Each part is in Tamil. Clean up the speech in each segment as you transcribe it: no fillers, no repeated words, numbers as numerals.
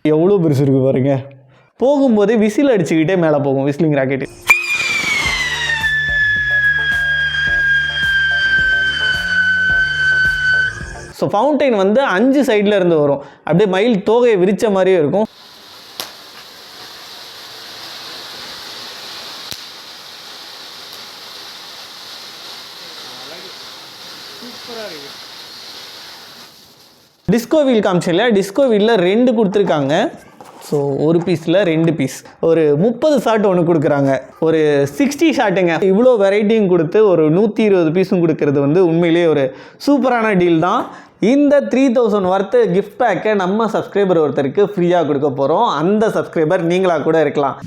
எவ்வளோ பெருசு இருக்குது பாருங்க. போகும்போது விசில் அடிச்சுக்கிட்டே மேலே போகும் விசிலிங் ராக்கெட்டு. ஸோ ஃபவுண்டைன் வந்து 5 சைடில் இருந்து வரும். அப்படியே மயில் தோகையை விரித்த மாதிரியே இருக்கும். டிஸ்கோ வீல் காமிச்சில்ல, டிஸ்கோ வீலில் 2 கொடுத்துருக்காங்க. ஸோ ஒரு பீஸில் 2 பீஸ், ஒரு 30 ஷாட் ஒன்று கொடுக்குறாங்க, ஒரு 60 ஷாட்டுங்க. இவ்வளோ வெரைட்டியும் கொடுத்து ஒரு 120 பீஸும் கொடுக்கறது வந்து உண்மையிலேயே ஒரு சூப்பரான டீல் தான். இந்த 3000 வர்த்து கிஃப்ட் பேக்கை நம்ம சப்ஸ்கிரைபர் ஒருத்தருக்கு ஃப்ரீயாக கொடுக்க போகிறோம். அந்த சப்ஸ்கிரைபர் நீங்களாக கூட இருக்கலாம்.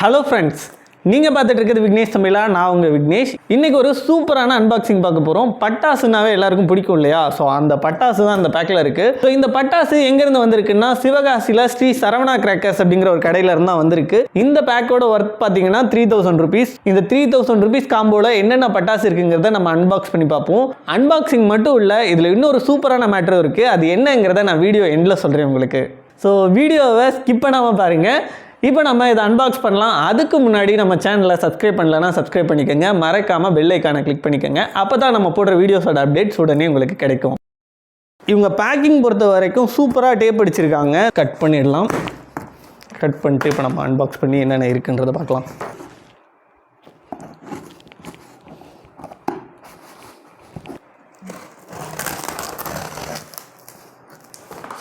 ஹலோ ஃப்ரெண்ட்ஸ், நீங்கள் பார்த்துட்டு இருக்கிறது விக்னேஷ் தமிழா. நான் உங்கள் விக்னேஷ். இன்றைக்கி ஒரு சூப்பரான அன்பாக்சிங் பார்க்க போகிறோம். பட்டாசுனாவே எல்லாருக்கும் பிடிக்கும் இல்லையா? ஸோ அந்த பட்டாசு தான் அந்த பேக்கில் இருக்குது. ஸோ இந்த பட்டாசு எங்கேருந்து வந்திருக்குன்னா சிவகாசியில் ஸ்ரீ சரவணா கிராக்கர்ஸ் அப்படிங்கிற ஒரு கடையில் இருந்தால் வந்திருக்கு. இந்த பேக்கோட ஒர்த் பார்த்தீங்கன்னா 3000 ருபீஸ். இந்த 3000 ருபீஸ் காம்போவில் என்னென்ன பட்டாசு இருக்குங்கிறத நம்ம அன்பாக்ஸ் பண்ணி பார்ப்போம். அன்பாக்சிங் மட்டும் இல்லை, இதில் இன்னொரு சூப்பரான மேட்டர் இருக்குது. அது என்னங்கிறத நான் வீடியோ எண்டில் சொல்கிறேன் உங்களுக்கு. ஸோ வீடியோவை ஸ்கிப் பண்ணாமல் பாருங்கள். இப்போ நம்ம இதை அன்பாக்ஸ் பண்ணலாம். அதுக்கு முன்னாடி நம்ம சேனலை சப்ஸ்கிரைப் பண்ணலன்னா சப்ஸ்கிரைப் பண்ணிக்கோங்க. மறக்காமல் பெல் ஐக்கானை கிளிக் பண்ணிக்கோங்க. அப்போ தான் நம்ம போடுற வீடியோஸோட அப்டேட்ஸ் உடனே உங்களுக்கு கிடைக்கும். இவங்க பேக்கிங் பொறுத்த வரைக்கும் சூப்பராக டேப் அடிச்சிருக்காங்க. கட் பண்ணிடலாம். கட் பண்ணிட்டு இப்போ நம்ம அன்பாக்ஸ் பண்ணி என்னென்ன இருக்குன்றதை பார்க்கலாம்.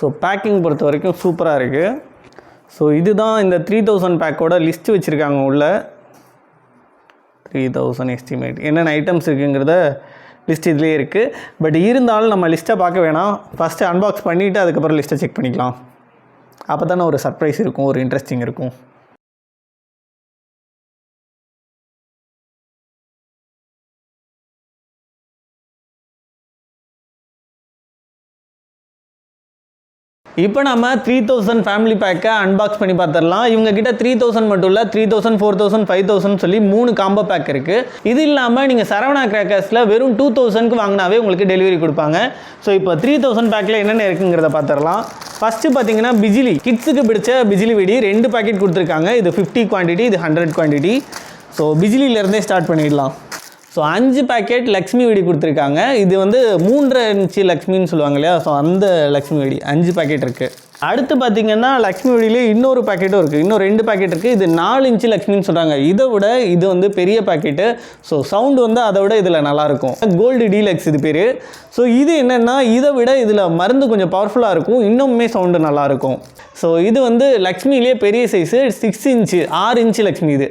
ஸோ பேக்கிங் பொறுத்த வரைக்கும் சூப்பராக இருக்குது. ஸோ இதுதான் இந்த 3000 பேக்கோட லிஸ்ட்டு வச்சுருக்காங்க. உள்ள 3000 எஸ்டிமேட் என்னென்ன ஐட்டம்ஸ் இருக்குங்கிறத லிஸ்ட் இதுலேயே இருக்குது. பட் இருந்தாலும் நம்ம லிஸ்ட்டை பார்க்க வேணாம். ஃபஸ்ட்டு அன்பாக்ஸ் பண்ணிவிட்டு அதுக்கப்புறம் லிஸ்ட்டை செக் பண்ணிக்கலாம். அப்போ தானே ஒரு சர்ப்ரைஸ் இருக்கும், ஒரு இன்ட்ரெஸ்டிங் இருக்கும். இப்போ நம்ம 3000 ஃபேமிலி பேக்கை அன்பாக்ஸ் பண்ணி பார்த்துடலாம். இவங்க கிட்ட 3000 மட்டும் இல்லை, 3000, 4000, 5000 சொல்லி 3 காம்போ பேக் இருக்குது. இது இல்லாமல் நீங்கள் சரவணா கிராக்கர்ஸில் வெறும் 2000க்கு வாங்கினாவே உங்களுக்கு டெலிவரி கொடுப்பாங்க. ஸோ இப்போ 3000 பேக்கில் என்னென்ன இருக்குங்கிறத பார்த்துடலாம். ஃபஸ்ட்டு பார்த்தீங்கன்னா பிஜிலி, கிட்ஸுக்கு பிடிச்ச பிஜிலி வெடி 2 பேக்கெட் கொடுத்துருக்காங்க. இது 50 குவான்டிட்டி, இது 100 குவான்டிட்டி. ஸோ பிஜிலியிலேருந்தே ஸ்டார்ட் பண்ணிடலாம். ஸோ 5 பேக்கெட் லக்ஷ்மி வெடி கொடுத்துருக்காங்க. இது வந்து 3.5 இன்ச்சு லக்ஷ்மின்னு சொல்லுவாங்க இல்லையா? ஸோ அந்த லக்ஷ்மி வெடி 5 பேக்கெட் இருக்குது. அடுத்து பார்த்திங்கன்னா லக்ஷ்மி வெடியிலே இன்னொரு பேக்கெட்டும் இருக்குது. இன்னும் 2 பேக்கெட் இருக்குது. இது 4 இன்ச்சு லக்ஷ்மின்னு சொல்கிறாங்க. இதை விட இது வந்து பெரிய பேக்கெட்டு. ஸோ சவுண்டு வந்து அதை விட இதில் நல்லாயிருக்கும். கோல்டு டீலக்ஸ் இது பேர். ஸோ இது என்னென்னா இதை விட இதில் மருந்து கொஞ்சம் பவர்ஃபுல்லாக இருக்கும், இன்னுமே சவுண்டு நல்லாயிருக்கும். ஸோ இது வந்து லக்ஷ்மியிலே பெரிய சைஸு 6 இன்ச்சு 6 இன்ச்சு லக்ஷ்மி. இது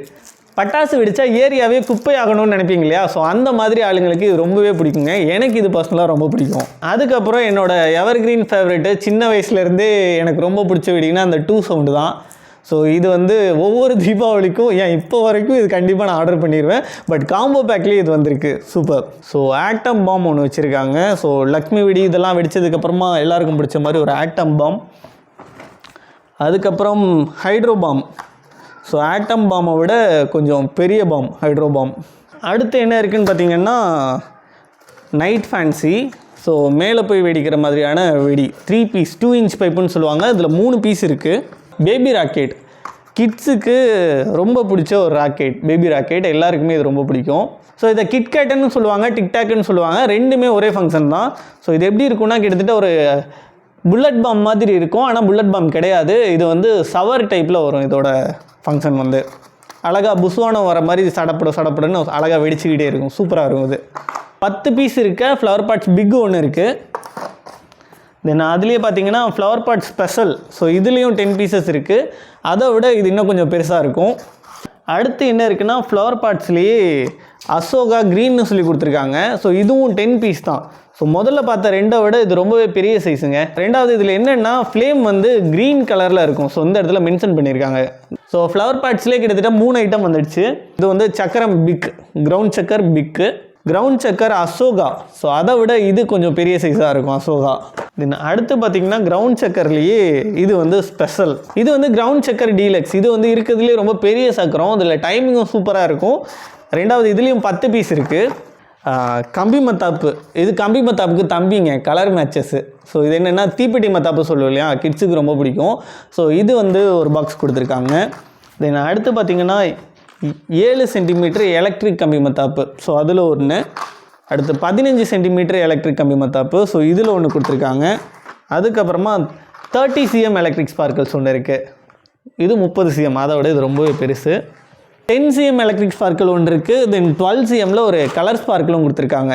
பட்டாசு வெடித்தா ஏரியாவே குப்பை ஆகணும்னு நினைப்பீங்க இல்லையா? ஸோ அந்த மாதிரி ஆளுங்களுக்கு இது ரொம்பவே பிடிக்குங்க. எனக்கு இது பர்சனலாக ரொம்ப பிடிக்கும். அதுக்கப்புறம் என்னோடய எவர்கிரீன் ஃபேவரெட்டு, சின்ன வயசுலேருந்தே எனக்கு ரொம்ப பிடிச்ச வெடிங்கன்னா அந்த 2 சவுண்டு தான். ஸோ இது வந்து ஒவ்வொரு தீபாவளிக்கும் இப்போ வரைக்கும் இது கண்டிப்பாக நான் ஆர்டர் பண்ணிடுவேன். பட் காம்போ பேக்லேயே இது வந்திருக்கு. சூப்பர். ஸோ ஆக்டம் பாம் ஒன்று வச்சுருக்காங்க. ஸோ லக்ஷ்மி வெடி இதெல்லாம் வெடித்ததுக்கப்புறமா எல்லாருக்கும் பிடிச்ச மாதிரி ஒரு ஆக்டம் பாம். அதுக்கப்புறம் ஹைட்ரோ பாம். ஸோ ஆட்டம் பாமை விட கொஞ்சம் பெரிய பாம், ஹைட்ரோ பாம். அடுத்து என்ன இருக்குதுன்னு பார்த்தீங்கன்னா நைட் ஃபேன்சி. ஸோ மேலே போய் வெடிக்கிற மாதிரியான வெடி 3 பீஸ் 2 இன்ச் பைப்புன்னு சொல்லுவாங்க. இதில் 3 பீஸ் இருக்குது. பேபி ராக்கெட், கிட்ஸுக்கு ரொம்ப பிடிச்ச ஒரு ராக்கெட். பேபி ராக்கெட் எல்லாருக்குமே இது ரொம்ப பிடிக்கும். ஸோ இதை கிட்கேட்டுன்னு சொல்லுவாங்க, டிக்டாக்குன்னு சொல்லுவாங்க. ரெண்டுமே ஒரே ஃபங்க்ஷன் தான். ஸோ இது எப்படி இருக்குன்னா கிட்டத்தட்ட ஒரு புல்லட் பாம் மாதிரி இருக்கும். ஆனால் புல்லட் பாம் கிடையாது. இது வந்து சவர் டைப்பில் வரும். இதோட ஃபங்க்ஷன் வந்து அழகாக புஸ்வானம் வர மாதிரி சடப்படுன்னு அழகாக வெடிச்சுக்கிட்டே இருக்கும். சூப்பராக இருக்கும். இது 10 பீஸ் இருக்க ஃப்ளவர் பாட்ஸ் பிக்கு ஒன்று இருக்குது. தென் அதுலேயே பார்த்தீங்கன்னா ஃப்ளவர் பாட் ஸ்பெஷல். ஸோ இதுலேயும் 10 பீசஸ் இருக்குது. அதை விட இது இன்னும் கொஞ்சம் பெருசாக இருக்கும். அடுத்து என்ன இருக்குன்னா ஃப்ளவர் பாட்ஸ்லேயே அசோகா க்ரீன்னு சொல்லி கொடுத்துருக்காங்க. ஸோ இதுவும் 10 பீஸ் தான். ஸோ முதல்ல பார்த்த 2 விட இது ரொம்பவே பெரிய சைஸுங்க. ரெண்டாவது இதில் என்னென்னா ஃப்ளேம் வந்து க்ரீன் கலரில் இருக்கும். ஸோ இந்த இடத்துல மென்ஷன் பண்ணியிருக்காங்க. ஸோ ஃப்ளவர் பாட்ஸ்லேயே கிட்டத்தட்ட 3 ஐட்டம் வந்துடுச்சு. இது வந்து சக்கரம் பிக், கிரவுண்ட் சக்கர் பிக்கு, கிரவுண்ட் சக்கர் அசோகா. ஸோ அதை விட இது கொஞ்சம் பெரிய சைஸாக இருக்கும் அசோகா. தென் அடுத்து பார்த்தீங்கன்னா கிரவுண்ட் சக்கர்லேயே இது வந்து ஸ்பெஷல். இது வந்து கிரவுண்ட் சக்கர் டீலக்ஸ். இது வந்து இருக்கிறதுலேயே ரொம்ப பெரிய சக்கரம். இதில் டைமிங்கும் சூப்பராக இருக்கும். ரெண்டாவது இதுலேயும் 10 பீஸ் இருக்குது. கம்பி மத்தாப்பு. இது கம்பி மத்தாப்புக்கு தம்பிங்க, கலர் மேட்சஸ்ஸு. ஸோ இது என்னென்னா தீப்பெட்டி மத்தாப்பு சொல்லுவோம் இல்லையா, கிட்ஸுக்கு ரொம்ப பிடிக்கும். ஸோ இது வந்து ஒரு பாக்ஸ் கொடுத்துருக்காங்க. தென் அடுத்து பார்த்திங்கன்னா 7 சென்டிமீட்டர் எலக்ட்ரிக் கம்பி மத்தாப்பு. ஸோ அதில் ஒன்று. அடுத்து 15 சென்டிமீட்டர் எலக்ட்ரிக் கம்பி மத்தாப்பு. ஸோ இதில் ஒன்று கொடுத்துருக்காங்க. அதுக்கப்புறமா 30 cm எலக்ட்ரிக் ஸ்பார்க்கிள்ஸ் ஒன்று இருக்குது. இது 30 cm, அதை விட இது ரொம்பவே பெருசு. 10 cm எலக்ட்ரிக் ஸ்பார்க்கிள் ஒன்று இருக்குது. தென் 12 cmல ஒரு கலர் ஸ்பார்க்கிளும் கொடுத்துருக்காங்க.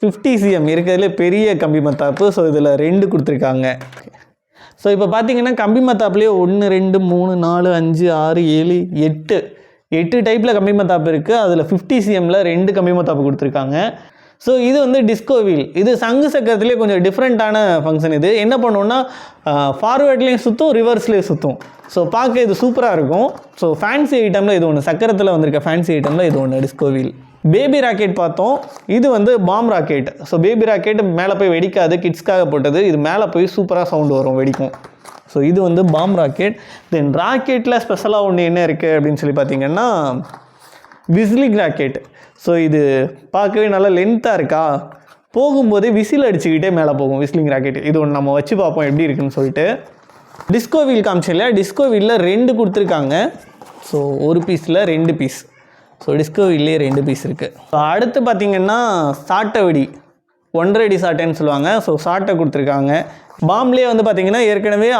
50 cm இருக்கிறதுலே பெரிய கம்பி மத்தாப்பு. ஸோ இதில் 2 கொடுத்துருக்காங்க. ஸோ இப்போ பார்த்தீங்கன்னா கம்பி மத்தாப்புலேயே 1 2 3 4 5 6 7 8 டைப்பில் கம்பி மத்தாப்பு இருக்குது. அதில் 50 cmல 2 கம்பி மத்தாப்பு கொடுத்துருக்காங்க. ஸோ இது வந்து டிஸ்கோ வீல். இது சங்கு சக்கரத்துலேயே கொஞ்சம் டிஃப்ரெண்ட்டான ஃபங்க்ஷன். இது என்ன பண்ணுவோன்னா ஃபார்வேர்ட்லேயும் சுற்றும், ரிவர்ஸ்லேயும் சுற்றும். ஸோ பார்க்க இது சூப்பராக இருக்கும். ஸோ ஃபேன்சி ஐட்டமில் இது ஒன்று, சக்கரத்தில் வந்திருக்க ஃபேன்சி ஐட்டமில் இது ஒன்று டிஸ்கோ வீல். பேபி ராக்கெட் பார்த்தோம். இது வந்து bomb rocket. So baby rocket மேலே போய் வெடிக்காது, கிட்ஸ்க்காக போட்டது. இது மேலே போய் சூப்பராக சவுண்டு வரும், வெடிக்கும். ஸோ இது வந்து பாம் ராக்கெட். தென் ராக்கெட்டில் ஸ்பெஷலாக ஒன்று என்ன இருக்குது அப்படின்னு சொல்லி பார்த்தீங்கன்னா விசிலிங் ராக்கெட். ஸோ இது பார்க்கவே நல்லா லென்த்தாக இருக்கா, போகும்போதே விசில் அடிச்சுக்கிட்டே மேலே போகும் விசிலிங் ராக்கெட். இது ஒன்று நம்ம வச்சு பார்ப்போம் எப்படி இருக்குன்னு சொல்லிட்டு. டிஸ்கோ வீல் காமிச்சு இல்லையா, டிஸ்கோ வீலில் 2 கொடுத்துருக்காங்க. ஸோ ஒரு பீஸில் 2 பீஸ். ஸோ டிஸ்கோ வீல்லே 2 பீஸ் இருக்குது. ஸோ அடுத்து பார்த்திங்கன்னா சாட்டை வெடி, 1.5 அடி சாட்டைன்னு சொல்லுவாங்க. ஸோ சாட்டை கொடுத்துருக்காங்க. பாம்லேயே வந்து பார்த்திங்கன்னா ஏற்கனவே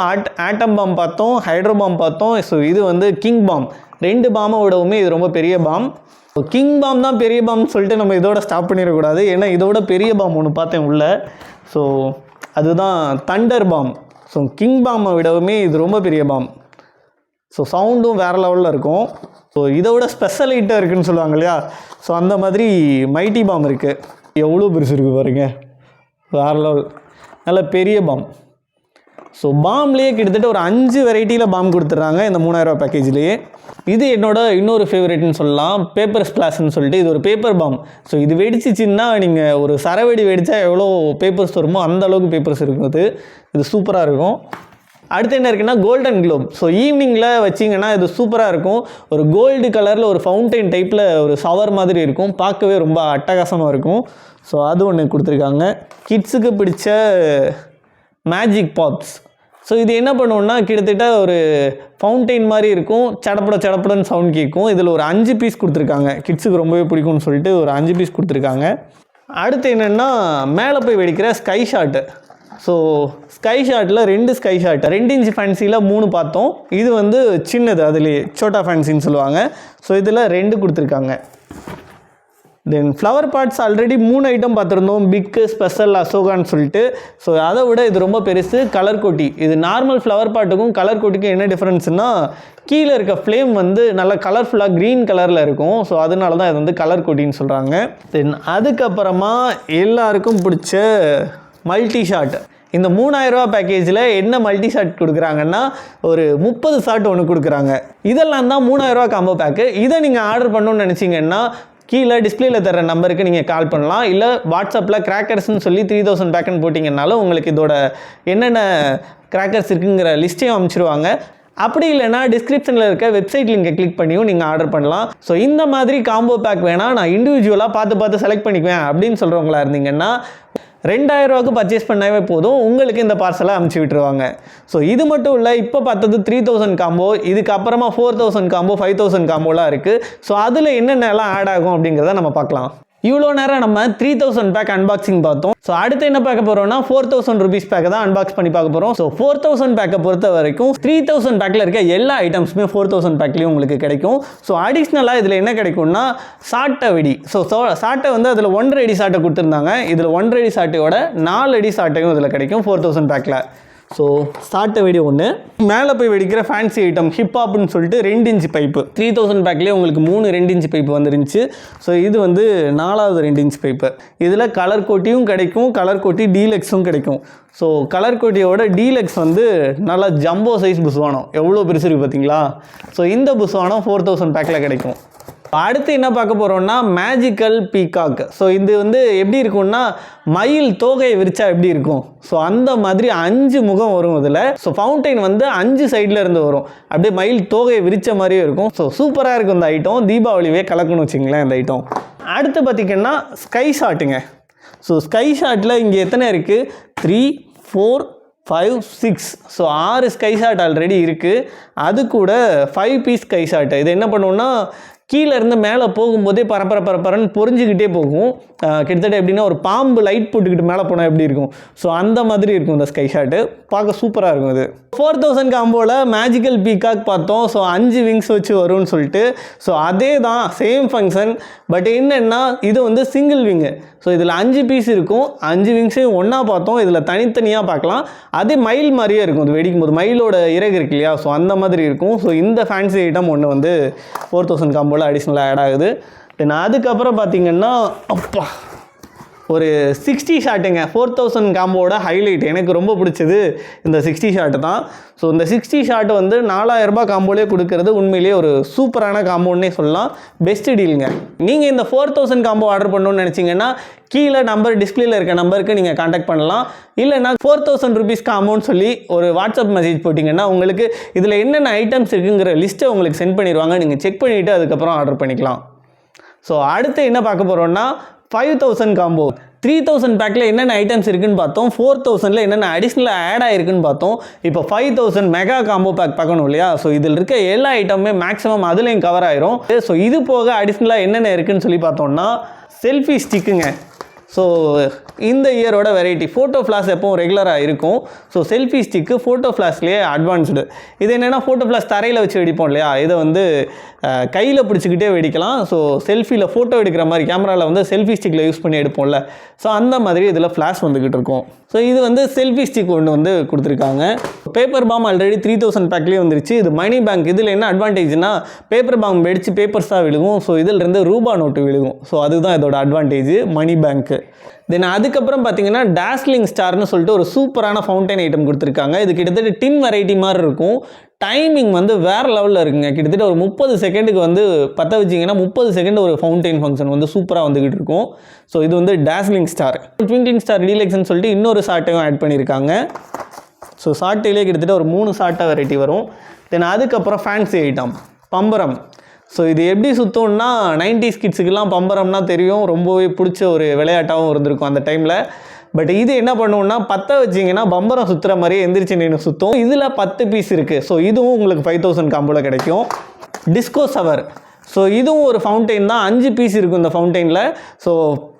ஆட்டம் பாம் பார்த்தோம், ஹைட்ரோ பாம் பார்த்தோம். ஸோ இது வந்து கிங் பாம். 2 பாமை விடவுமே இது ரொம்ப பெரிய பாம். கிங் பாம் தான் பெரிய பாம்னு சொல்லிட்டு நம்ம இதோட ஸ்டாப் பண்ணிடக்கூடாது. ஏன்னா இதோட பெரிய பாம் ஒன்று பார்த்தேன் உள்ள. ஸோ அதுதான் தண்டர் பாம். ஸோ கிங் பாமை விடவுமே இது ரொம்ப பெரிய பாம். ஸோ சவுண்டும் வேறு லெவலில் இருக்கும். ஸோ இதை விட ஸ்பெஷல் ஐட்டம் இருக்குதுன்னு சொல்லுவாங்க இல்லையா, ஸோ அந்த மாதிரி மைட்டி பாம் இருக்குது. எவ்வளோ பெருசு இருக்குது பாருங்கள், வேறு லெவல், நல்ல பெரிய பாம். ஸோ பாம்லேயே கிட்டத்தட்ட ஒரு 5 வெரைட்டியில் பாம் கொடுத்துட்றாங்க இந்த 3000 ரூபா பேக்கேஜ்லேயே. இது என்னோட இன்னொரு ஃபேவரட்னு சொல்லலாம், பேப்பர் ஸ்பிளாஷ்னு சொல்லிட்டு. இது ஒரு பேப்பர் பாம். ஸோ இது வெடிச்சிச்சின்னா நீங்கள் ஒரு சரவெடி வெடித்தா எவ்வளோ பேப்பர்ஸ் வருமோ அந்த அளவுக்கு பேப்பர்ஸ் இருக்குது. இது சூப்பராக இருக்கும். அடுத்து என்ன இருக்குன்னா கோல்டன் குளோப். ஸோ ஈவினிங்கில் வச்சிங்கன்னா இது சூப்பராக இருக்கும். ஒரு கோல்டு கலரில் ஒரு ஃபவுண்டைன் டைப்பில் ஒரு ஷவர் மாதிரி இருக்கும், பார்க்கவே ரொம்ப அட்டகாசமாக இருக்கும். ஸோ அது ஒன்று கொடுத்துருக்காங்க. கிட்ஸுக்கு பிடிச்ச மேஜிக் பாப்ஸ். ஸோ இது என்ன பண்ணுவோன்னா கிட்டத்தட்ட ஒரு ஃபவுண்டைன் மாதிரி இருக்கும், சடப்படன்னு சவுண்ட் கேட்கும். இதில் ஒரு 5 பீஸ் கொடுத்துருக்காங்க. கிட்ஸுக்கு ரொம்பவே பிடிக்கும்னு சொல்லிட்டு ஒரு 5 பீஸ் கொடுத்துருக்காங்க. அடுத்து என்னென்னா மேலே போய் வெடிக்கிற ஸ்கை ஷாட்டு. ஸோ ஸ்கை ஷாட்டில் 2 ஸ்கை ஷாட், 2 இன்ச் ஃபேன்சியில் 3 பார்த்தோம். இது வந்து சின்னது, அதுலேயே சோட்டா ஃபேன்சின்னு சொல்லுவாங்க. ஸோ இதில் 2 கொடுத்துருக்காங்க. தென் ஃப்ளவர் பாட்ஸ் ஆல்ரெடி 3 ஐட்டம் பார்த்துருந்தோம், பிக்கு, ஸ்பெஷல், அசோகான்னு சொல்லிட்டு. ஸோ அதை விட இது ரொம்ப பெருசு, கலர் கோட்டி. இது நார்மல் ஃப்ளவர் பாட்டுக்கும் கலர் கோட்டிக்கும் என்ன டிஃப்ரென்ஸ்னால் கீழே இருக்க ஃப்ளேம் வந்து நல்லா கலர்ஃபுல்லாக க்ரீன் கலரில் இருக்கும். ஸோ அதனால தான் இது வந்து கலர் கோட்டின்னு சொல்கிறாங்க. தென் அதுக்கப்புறமா எல்லாருக்கும் பிடிச்ச மல்டி ஷாட். இந்த 3000 ரூபா பேக்கேஜில் என்ன மல்டி ஷாட் கொடுக்குறாங்கன்னா ஒரு 30 ஷாட் ஒன்று கொடுக்குறாங்க. இதெல்லாம் தான் 3000 ரூபா காம்போ பேக்கு. இதை நீங்கள் ஆர்டர் பண்ணணும்னு நினச்சிங்கன்னா கீழே டிஸ்பிளேயில் தர நம்பருக்கு நீங்கள் கால் பண்ணலாம். இல்லை வாட்ஸ்அப்பில் கிராக்கர்ஸ்ன்னு சொல்லி 3000 பேக்குன்னு போட்டிங்கன்னாலும் உங்களுக்கு இதோட என்னென்ன கிராக்கர்ஸ் இருக்குங்கிற லிஸ்ட்டையும் அமைச்சிருவாங்க. அப்படி இல்லைனா டிஸ்கிரிப்ஷனில் இருக்க வெப்சைட் லிங்கை கிளிக் பண்ணியும் நீங்கள் ஆர்டர் பண்ணலாம். ஸோ இந்த மாதிரி காம்போ பேக் வேணால் நான் இண்டிவிஜுவலாக பார்த்து செலக்ட் பண்ணிக்குவேன் அப்படின்னு சொல்கிறவங்களா இருந்தீங்கன்னா 2000 ரூபாய்க்கு பர்ச்சேஸ் பண்ணவே போதும், உங்களுக்கு இந்த பார்சலை அமுச்சு விட்டுருவாங்க. ஸோ இது மட்டும் இல்லை, இப்போ பார்த்தது 3000 காம்போ, இதுக்கப்புறமா 4000 காம்போ, 5000 காம்போலாம் இருக்குது. ஸோ அதில் என்னென்னலாம் ஆட் ஆகும் அப்படிங்கிறத நம்ம பார்க்கலாம். இவ்வளோ நேரம் நம்ம 3000 பேக் அன்பாக்சிங் பார்த்தோம். ஸோ அடுத்து என்ன பார்க்க போகிறோம்னா 4000 rupees பேக்கை தான் அன்பாக்ஸ் பண்ணி பார்க்க போகிறோம். ஸோ 4000 பேக்கை பொறுத்த வரைக்கும் 3000 பேக்கில் இருக்க எல்லா ஐட்டம்ஸுமே 4000 பேக்லேயும் உங்களுக்கு கிடைக்கும். ஸோ அடிஷ்னலாக இதில் என்ன கிடைக்கும்னா சாட்டை வெடி. ஸோ சாட்டை வந்து அதில் 1.5 அடி சாட்டை கொடுத்துருந்தாங்க. இதில் 1.5 அடி சாட்டையோட 4 அடி சாட்டையும் இதில் கிடைக்கும் 4000 பேக்கில். ஸோ சாட்டை வெடி ஒன்று, மேலே போய் வெடிக்கிற ஃபேன்சி ஐட்டம் ஹிப்ஹாப்னு சொல்லிட்டு 2 இன்ச் பைப்பு. 3000 பேக்லேயே உங்களுக்கு 3 2 இன்ச் பைப்பு வந்துருந்துச்சு. ஸோ இது வந்து 4வது 2 இன்ச் பைப்பு. இதில் கலர் கோட்டியும் கிடைக்கும், கலர் கோட்டி டீலக்ஸும் கிடைக்கும். ஸோ கலர் கோட்டியோட டீலக்ஸ் வந்து நல்லா ஜம்போ சைஸ் புஸ்வானம், எவ்வளோ பெருசு இருக்குது பார்த்தீங்களா. ஸோ இந்த புஸ்வானம் 4000 பேக்கில் கிடைக்கும். அடுத்து என்ன பார்க்க போகிறோம்னா மேஜிக்கல் பீகாக். ஸோ இது வந்து எப்படி இருக்கும்னா மயில் தோகையை விரிச்சா எப்படி இருக்கும், ஸோ அந்த மாதிரி 5 முகம் வரும் இதில். ஸோ ஃபவுண்டைன் வந்து 5 சைடில் இருந்து வரும், அப்படியே மயில் தோகையை விரிச்ச மாதிரியே இருக்கும். ஸோ சூப்பராக இருக்கும் இந்த ஐட்டம். தீபாவளிவே கலக்கணும்னு வச்சிங்களேன் இந்த ஐட்டம். அடுத்து பார்த்திங்கன்னா ஸ்கை ஷாட்டுங்க. ஸோ ஸ்கை ஷாட்டில் இங்கே எத்தனை இருக்குது? 3, 4, 5, 6. ஸோ 6 ஸ்கை ஷாட் ஆல்ரெடி இருக்குது. அது கூட 5 பீஸ் ஸ்கை ஷாட்டு. இது என்ன பண்ணுவோன்னா கீழே இருந்து மேலே போகும்போதே பரப்பரன்னு பொறிஞ்சிக்கிட்டே போகும். கிட்டத்தட்ட எப்படின்னா ஒரு பாம்பு லைட் போட்டுக்கிட்டு மேலே போனால் எப்படி இருக்கும், ஸோ அந்த மாதிரி இருக்கும் இந்த ஸ்கை ஷாட்டு. பார்க்க சூப்பராக இருக்கும் இது. 4000 காம்போவில் மேஜிக்கல் பீகாக் பார்த்தோம். ஸோ 5 விங்ஸ் வச்சு வரும்னு சொல்லிட்டு. ஸோ அதே தான் சேம் ஃபங்க்ஷன். பட் என்னென்னா இது வந்து சிங்கிள் விங்கு. ஸோ இதில் 5 பீஸ் இருக்கும். 5 விங்ஸையும் ஒன்றா பார்த்தோம். இதில் தனித்தனியாக பார்க்கலாம். அதே மயில் மாதிரியே இருக்கும். இது வெடிக்கும் போது மயிலோட இறகு இருக்கு இல்லையா, ஸோ அந்த மாதிரி இருக்கும். ஸோ இந்த ஃபேன்சி ஐட்டம் ஒன்று வந்து 4000 காம்போவில் அடிஷ்னலாக ஆட் ஆகுது. தென் அதுக்கப்புறம் பார்த்தீங்கன்னா அப்பா ஒரு 60 ஷாட்டுங்க. 4000 காம்போட ஹைலைட் எனக்கு ரொம்ப பிடிச்சது இந்த 60 ஷாட்டு தான். ஸோ இந்த 60 ஷாட் வந்து 4000 ரூபாய் காம்போலே கொடுக்கறது உண்மையிலேயே ஒரு சூப்பரான காம்போன்னே சொல்லலாம். பெஸ்ட் டீலுங்க. நீங்கள் இந்த 4000 காம்போ ஆர்டர் பண்ணணும்னு நினச்சிங்கன்னா கீழே நம்பர் டிஸ்பிளேல இருக்க நம்பருக்கு நீங்கள் கான்டாக்ட் பண்ணலாம். இல்லைனா 4000 ருபீஸ்க்கு அமௌண்ட் சொல்லி ஒரு வாட்ஸ்அப் மெசேஜ் போட்டிங்கன்னா உங்களுக்கு இதில் என்னென்ன ஐட்டம்ஸ் இருக்குங்கிற லிஸ்ட்டை உங்களுக்கு சென்ட் பண்ணிடுவாங்க. நீங்கள் செக் பண்ணிவிட்டு அதுக்கப்புறம் ஆர்டர் பண்ணிக்கலாம். ஸோ அடுத்து என்ன பார்க்க போகிறோன்னா 5000 காம்போ. 3000 பேக்கில் என்னென்ன ஐட்டம்ஸ் இருக்குன்னு பார்த்தோம். 4000ல் என்னென்ன அடிஷ்னலாக ஆட் ஆகிருக்குன்னு பார்த்தோம். இப்போ 5000 மெகா காம்போ பேக் பார்க்கணும் இல்லையா. ஸோ இதில் இருக்க எல்லா ஐட்டமுமே மேக்ஸிமம் அதுலேயும் கவர் ஆயிரும். ஸோ இது போக அடிஷ்னலாக என்னென்ன இருக்குன்னு சொல்லி பார்த்தோம்னா செல்ஃபி ஸ்டிக்குங்க. ஸோ இந்த இயரோட வெரைட்டி ஃபோட்டோ ஃப்ளாஷ் எப்பவும் ரெகுலராக இருக்கும். ஸோ செல்ஃபி ஸ்டிக்கு ஃபோட்டோ ஃப்ளாஷ்லேயே அட்வான்ஸ்டு. இது என்னென்னா ஃபோட்டோ ஃப்ளாஷ் தரையில் வச்சு வெடிப்போம் இல்லையா, இதை வந்து கையில் பிடிச்சிக்கிட்டே வெடிக்கலாம். ஸோ செல்ஃபியில் ஃபோட்டோ எடுக்கிற மாதிரி கேமராவில் வந்து செல்ஃபி ஸ்டிக்கில் யூஸ் பண்ணி எடுப்போம்ல, ஸோ அந்த மாதிரி இதில் ஃப்ளாஷ் வந்துக்கிட்டு இருக்கும். ஸோ இது வந்து செல்ஃபி ஸ்டிக் ஒன்று வந்து கொடுத்துருக்காங்க. பேப்பர் பாம் ஆல்ரெடி 3000 பேக்லேயே வந்துருச்சு. இது மணி பேங்க். இதில் என்ன அட்வான்டேஜ்னா பேப்பர் பாம் வெடிச்சு பேப்பர்ஸ் தான் விழுகும். ஸோ இதிலிருந்து ரூபா நோட்டு விழுகும். ஸோ அதுதான் இதோட அட்வான்டேஜ் மணி பேங்க்கு. தென் அதுக்கப்புறம் பார்த்தீங்கன்னா டாஸ்லிங் ஸ்டார்னு சொல்லிட்டு ஒரு சூப்பரான ஃபவுண்டைன் ஐட்டம் கொடுத்துருக்காங்க. இது கிட்டத்தட்ட டின் வெரைட்டி மாதிரி இருக்கும். டைமிங் வந்து வேறு லெவலில் இருக்குங்க. கிட்டத்தட்ட ஒரு 30 செகண்டுக்கு வந்து பற்ற வச்சிங்கன்னா 30 செகண்ட் ஒரு ஃபவுண்டைன் ஃபங்க்ஷன் வந்து சூப்பராக வந்துக்கிட்டு இருக்கும். ஸோ இது வந்து டாஸ்லிங் ஸ்டார். ட்விங்கிங் ஸ்டார் டீலக்ஸ்ன்னு சொல்லிட்டு இன்னொரு ஷார்ட்டையும் ஆட் பண்ணியிருக்காங்க. ஸோ ஷார்ட்டிலே கிட்டத்தட்ட ஒரு 3 ஷார்ட்டாக வெரைட்டி வரும். தென் அதுக்கப்புறம் ஃபேன்சி ஐட்டம் பம்பரம். ஸோ இது எப்படி சுத்தம்னா 90s கிட்ஸுக்கெல்லாம் பம்பரம்னா தெரியும், ரொம்பவே பிடிச்ச ஒரு விளையாட்டாகவும் இருந்திருக்கும் அந்த டைமில். பட் இது என்ன பண்ணுவோம்னா பற்ற வச்சிங்கன்னா பம்பரம் சுற்றுற மாதிரியே எந்திரிச்சு நின்று சுற்றும். இதில் 10 பீஸ் இருக்குது. ஸோ இதுவும் உங்களுக்கு 5000 காம்போவில் கிடைக்கும். டிஸ்கோ சவர். ஸோ இதுவும் ஒரு ஃபவுண்டைன் தான். 5 பீஸ் இருக்கும் இந்த ஃபவுண்டைனில். ஸோ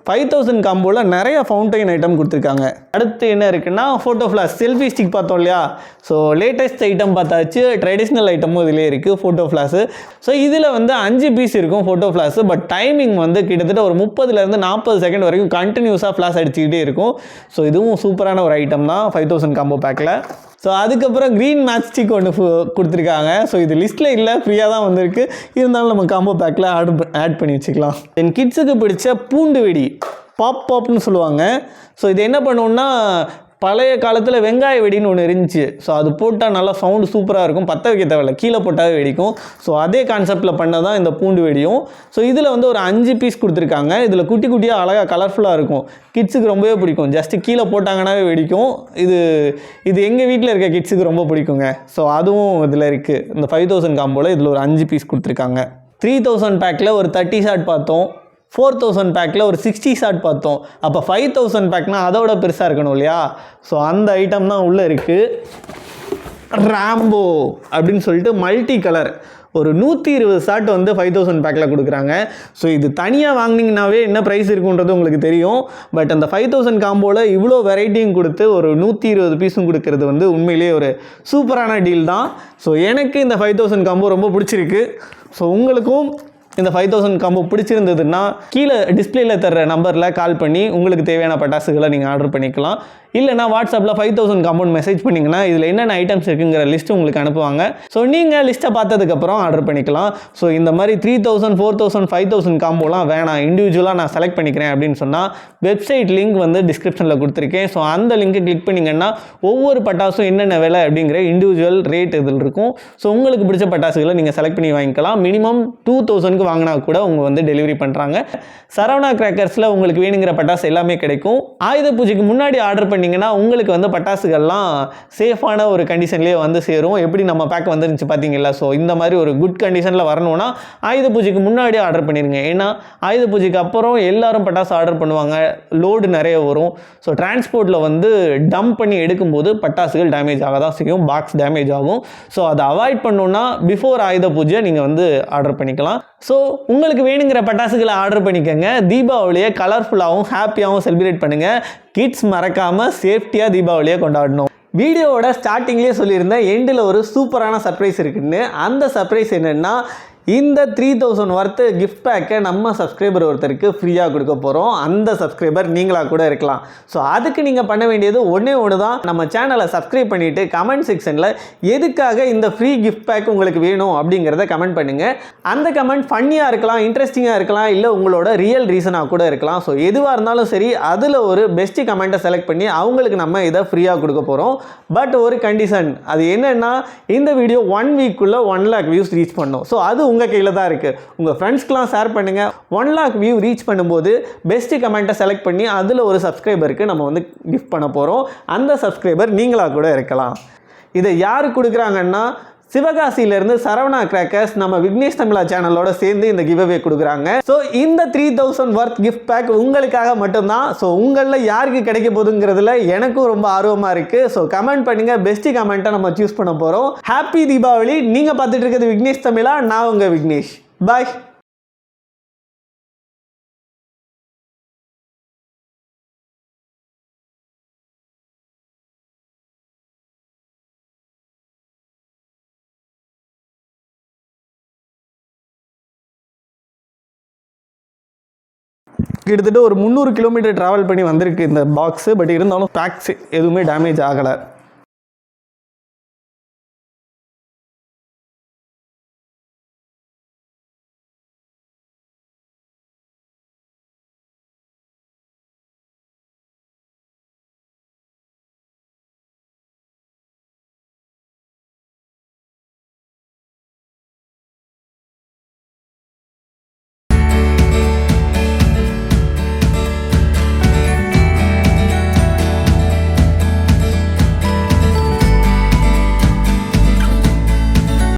5000 காம்போவில் நிறைய ஃபவுண்டைன் ஐட்டம் கொடுத்துருக்காங்க. அடுத்து என்ன இருக்குன்னா ஃபோட்டோ ஃப்ளாஷ். செல்ஃபி ஸ்டிக் பார்த்தோம் இல்லையா, ஸோ லேட்டஸ்ட் ஐட்டம் பார்த்தாச்சு. ட்ரெடிஷ்னல் ஐட்டமும் இதிலே இருக்குது ஃபோட்டோ ஃப்ளாஷு. ஸோ இதில் வந்து 5 பீஸ் இருக்கும் ஃபோட்டோ ஃப்ளாஷு. பட் டைமிங் வந்து கிட்டத்தட்ட ஒரு 30லேருந்து 40 செகண்ட் வரைக்கும் கண்டினியூஸாக ஃப்ளாஷ் அடிச்சுக்கிட்டே இருக்கும். ஸோ இதுவும் சூப்பரான ஒரு ஐட்டம் தான் 5000 காம்போ பேக்கில். ஸோ அதுக்கப்புறம் க்ரீன் மேட்ச் ஸ்டிக் ஒன்று கொடுத்துருக்காங்க. ஸோ இது லிஸ்ட்டில் இல்லை, ஃப்ரீயாக தான் வந்திருக்கு. இருந்தாலும் நம்ம காம்போ பேக்கில் ஆட் பண்ணி வச்சுக்கலாம். தென் கிட்ஸுக்கு பிடிச்ச பூண்டு வெடி பாப்னு சொல்லுவாங்க. ஸோ இது என்ன பண்ணுவோம்னா பழைய காலத்தில் வெங்காய வெடின்னு ஒன்று இருந்துச்சு. ஸோ அது போட்டால் நல்லா சவுண்டு சூப்பராக இருக்கும். பற்ற வைக்க தேவையில்லை, கீழே போட்டாவே வெடிக்கும். ஸோ அதே கான்செப்டில் பண்ண தான் இந்த பூண்டு வெடியும். ஸோ இதில் வந்து ஒரு 5 பீஸ் கொடுத்துருக்காங்க. இதில் குட்டி குட்டியாக அழகாக கலர்ஃபுல்லாக இருக்கும். கிட்ஸுக்கு ரொம்பவே பிடிக்கும். ஜஸ்ட்டு கீழே போட்டாங்கன்னாவே வெடிக்கும். இது எங்கள் வீட்டில் இருக்க கிட்ஸுக்கு ரொம்ப பிடிக்குங்க. ஸோ அதுவும் இதில் இருக்குது. இந்த 5000 காம்போவில் இதில் ஒரு 5 பீஸ் கொடுத்துருக்காங்க. 3000 பேக்கில் ஒரு 30 ஷாட் பார்த்தோம். 4000 பேக்கில் ஒரு 60 ஷாட் பார்த்தோம். அப்போ 5000 பேக்னால் அதோட பெருசாக இருக்கணும் இல்லையா. ஸோ அந்த ஐட்டம் தான் உள்ளே இருக்குது. ராம்போ அப்படின்னு சொல்லிட்டு மல்டி கலர் ஒரு 120 ஷாட் வந்து 5000 பேக்கில் கொடுக்குறாங்க. ஸோ இது தனியாக வாங்கினீங்கன்னாவே என்ன ப்ரைஸ் இருக்குன்றது உங்களுக்கு தெரியும். பட் அந்த 5000 காம்போவில் இவ்வளோ வெரைட்டியும் கொடுத்து ஒரு 120 பீஸும் கொடுக்கறது வந்து உண்மையிலேயே ஒரு சூப்பரான டீல் தான். ஸோ எனக்கு இந்த 5000 காம்போ ரொம்ப பிடிச்சிருக்கு. ஸோ உங்களுக்கும் இந்த 5000 காம்போ பிடிச்சிருந்ததுன்னா கீழே டிஸ்பிளேயில் தர்ற நம்பரில் கால் பண்ணி உங்களுக்கு தேவையான பட்டாசுகளை நீங்கள் ஆர்டர் பண்ணிக்கலாம். இல்லைனா வாட்ஸ்அப்பில் 5000 காம்பவுண்ட் மெசேஜ் பண்ணிங்கன்னா இதில் என்னென்ன ஐட்டம்ஸ் இருக்குங்கிற லிஸ்ட்டு உங்களுக்கு அனுப்புவாங்க. ஸோ நீங்கள் லிஸ்ட்டை பார்த்ததுக்கப்புறம் ஆர்டர் பண்ணிக்கலாம். ஸோ இந்த மாதிரி 3000, 4000, 5000 காம்போலாம் வேணாம், இண்டிவிஜுவலாக நான் செலக்ட் பண்ணிக்கிறேன் அப்படின்னு சொன்னால் வெப்சைட் லிங்க் வந்து டிஸ்கிரிப்ஷனில் கொடுத்துருக்கேன். ஸோ அந்த லிங்க்கை கிளிக் பண்ணிங்கன்னா ஒவ்வொரு பட்டாசும் என்னென்ன விலை அப்படிங்கிற இண்டிவிஜுவல் ரேட் இதில் இருக்கும். ஸோ உங்களுக்கு பிடிச்ச பட்டாசுகளை நீங்கள் செலக்ட் பண்ணி வாங்கிக்கலாம். மினிமம் 2000 வாங்கினா கூட அவங்க வந்து டெலிவரி பண்ணுறாங்க. சரவணா கிராக்கர்ஸில் உங்களுக்கு வேணுங்கிற பட்டாசு எல்லாமே கிடைக்கும். ஆயுத பூஜைக்கு முன்னாடி ஆர்டர் பண்ணி பண்ணிங்கன்னா உங்களுக்கு வந்து பட்டாசுகள்லாம் சேஃபான ஒரு கண்டிஷன்லேயே வந்து சேரும். எப்படி நம்ம பேக் வந்துருந்துச்சு பார்த்தீங்களா? ஸோ இந்த மாதிரி ஒரு குட் கண்டிஷனில் வரணும்னா ஆயுத பூஜைக்கு முன்னாடியே ஆர்டர் பண்ணிடுங்க. ஏன்னா ஆயுத பூஜைக்கு அப்புறம் எல்லாரும் பட்டாசு ஆர்டர் பண்ணுவாங்க, லோடு நிறைய வரும். ஸோ டிரான்ஸ்போர்ட்டில் வந்து டம்ப் பண்ணி எடுக்கும்போது பட்டாசுகள் டேமேஜ் ஆக தான் செய்யும், பாக்ஸ் டேமேஜ் ஆகும். ஸோ அதை அவாய்ட் பண்ணணுன்னா பிஃபோர் ஆயுத பூஜை நீங்கள் வந்து ஆர்டர் பண்ணிக்கலாம். ஸோ உங்களுக்கு வேணுங்கிற பட்டாசுகளை ஆர்டர் பண்ணிக்கோங்க. தீபாவளியை கலர்ஃபுல்லாகவும் ஹாப்பியாகவும் செலிப்ரேட் பண்ணுங்கள். கிட்ஸ் மறக்காமல் சேஃப்டியாக தீபாவளியை கொண்டாடணும். வீடியோவோட ஸ்டார்டிங்லேயே சொல்லியிருந்தேன் எண்டில் ஒரு சூப்பரான சர்ப்ரைஸ் இருக்குன்னு. அந்த சர்ப்ரைஸ் என்னென்னா, இந்த 3000 வர்த்து கிஃப்ட் பேக்கை நம்ம சப்ஸ்கிரைபர் ஒருத்தருக்கு ஃப்ரீயாக கொடுக்க போகிறோம். அந்த சப்ஸ்கிரைபர் நீங்களாக கூட இருக்கலாம். ஸோ அதுக்கு நீங்கள் பண்ண வேண்டியது ஒன்றே ஒன்று தான். நம்ம சேனலை சப்ஸ்கிரைப் பண்ணிவிட்டு கமெண்ட் செக்ஷனில் எதுக்காக இந்த ஃப்ரீ கிஃப்ட் பேக் உங்களுக்கு வேணும் அப்படிங்கிறத கமெண்ட் பண்ணுங்கள். அந்த கமெண்ட் ஃபன்னியாக இருக்கலாம், இன்ட்ரெஸ்டிங்காக இருக்கலாம், இல்லை உங்களோட ரியல் ரீசனாக கூட இருக்கலாம். ஸோ எதுவாக இருந்தாலும் சரி, அதில் ஒரு பெஸ்ட்டு கமெண்ட்டை செலக்ட் பண்ணி அவங்களுக்கு நம்ம இதை ஃப்ரீயாக கொடுக்க போகிறோம். பட் ஒரு கண்டிஷன், அது என்னென்னா இந்த வீடியோ 1 வீக்குள்ளே 1 lakh வியூஸ் ரீச் பண்ணணும். ஸோ அது உங்கள் கையில் தான் இருக்குது. உங்கள் ஃப்ரெண்ட்ஸ்க்கெலாம் ஷேர் பண்ணுங்கள். 1 lakh வியூ ரீச் பண்ணும்போது பெஸ்ட் கமெண்ட்டை செலக்ட் பண்ணி அதில் ஒரு சப்ஸ்கிரைபருக்கு நம்ம வந்து கிஃப்ட் பண்ண போகிறோம். அந்த சப்ஸ்கிரைபர் நீங்களாக கூட இருக்கலாம். இதை யார் கொடுக்குறாங்கன்னா, சிவகாசியிலேருந்து சரவணா கிராக்கர்ஸ் நம்ம விக்னேஷ் தமிழா சேனலோட சேர்ந்து இந்த கிவ்அவே கொடுக்குறாங்க. ஸோ இந்த 3000 வர்த் கிஃப்ட் பேக் உங்களுக்காக மட்டும்தான். ஸோ உங்களில் யாருக்கு கிடைக்க போகுதுங்கிறதுல எனக்கும் ரொம்ப ஆர்வமாக இருக்குது. ஸோ கமெண்ட் பண்ணுங்கள், பெஸ்ட்டு கமெண்ட்டை நம்ம சூஸ் பண்ண போகிறோம். ஹாப்பி தீபாவளி. நீங்கள் பார்த்துட்டு இருக்கிறது விக்னேஷ் தமிழா, நான் உங்கள் விக்னேஷ். பாய். கிட்டத்தட்ட ஒரு 300 கிலோமீட்டர் ட்ராவல் பண்ணி வந்திருக்கு இந்த பாக்ஸு. பட் இருந்தாலும் பேக்ஸ் எதுவுமே டேமேஜ் ஆகலை.